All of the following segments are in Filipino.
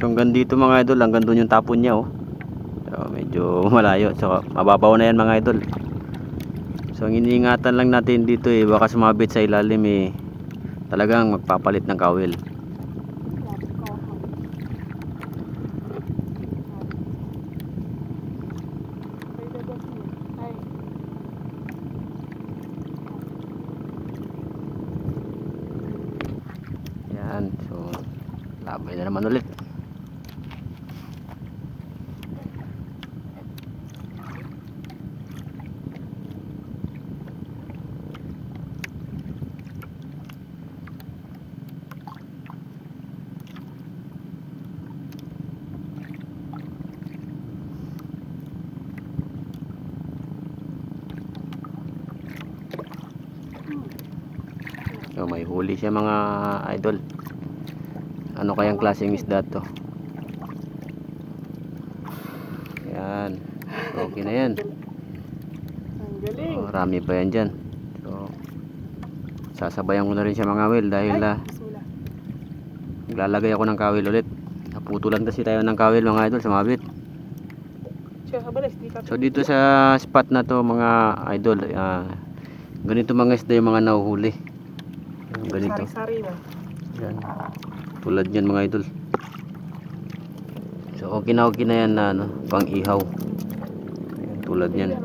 So hanggang dito mga idol, hanggang doon yung tapon niya oh. So medyo malayo, so mababaw na yan mga idol. So ang iniingatan lang natin dito baka sumabit sa ilalim talagang magpapalit ng kawil. Yan, so labay na naman ulit. So may huli siya mga idol. Ano kayang klaseng isda to? Yan. So okay na yan. Ang galing. So, rami pa yan dyan. So sasabayan ko na rin siya mga will dahil naglalagay ako ng kawil ulit. Naputulan kasi tayo ng kawil mga idol, sumabit. So dito sa spot na to mga idol, ganito mga isda yung mga nahuhuli. Ganito. Sari-sari mo. Yan. Tulad yan mga idol. So okay na yan na pang ihaw. Ayan, tulad yan.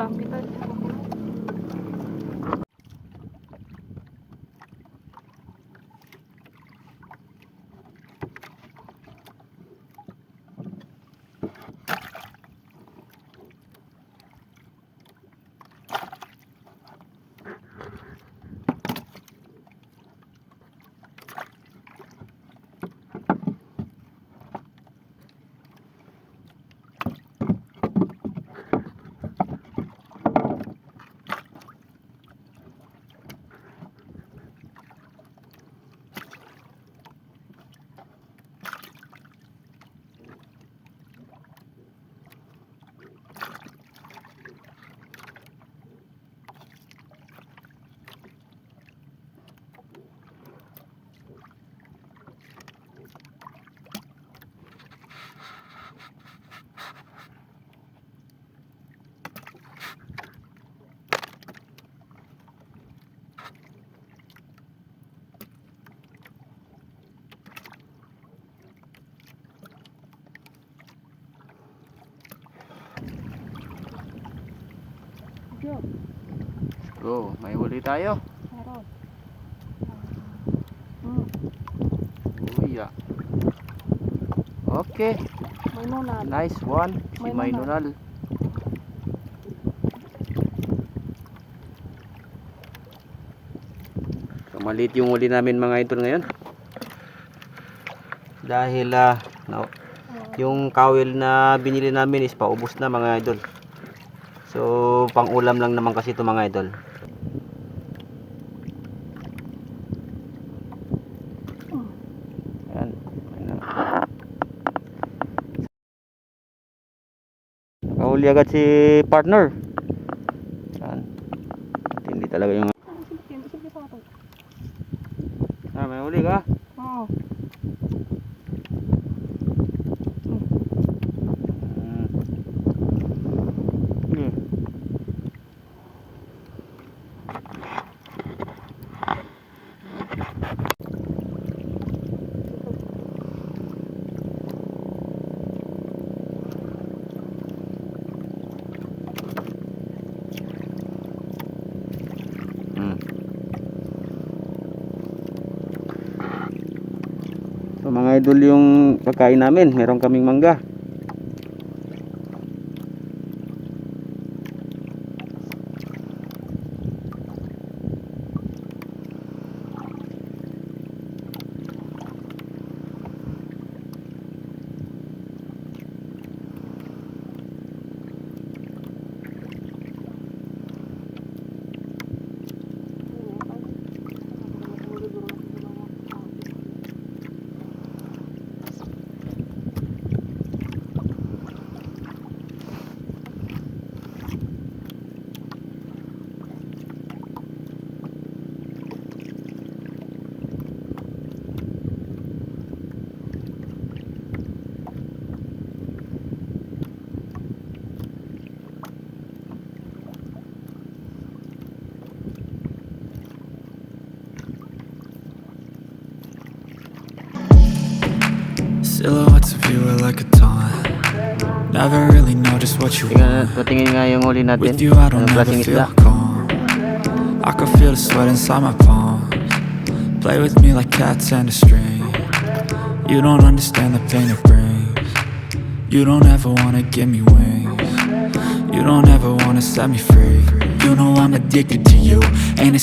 Go, may huli tayo. Meron. Uy, okay. May nunal. Nice one. Si May May nunal. Nunal. So maliit yung huli namin mga idol ngayon. Dahil yung kawil na binili namin is paubos na mga idol. So pang ulam lang naman kasi ito mga idol. Ayan. Nakahuli agad si partner. Ayan. Hindi talaga yung may huli ka? Oo. So mga idol yung pagkain namin, meron kaming mangga. Silhouettes of you are like a taunt. Never really know just what you want. Patingin nga yung huli natin. With you I don't Anong ever klaseng feel isda? calm. I can feel the sweat inside my palms. Play with me like cats and a string. You don't understand the pain it brings. You don't ever wanna give me wings. You don't ever wanna set me free. You know I'm addicted to you. Ain't a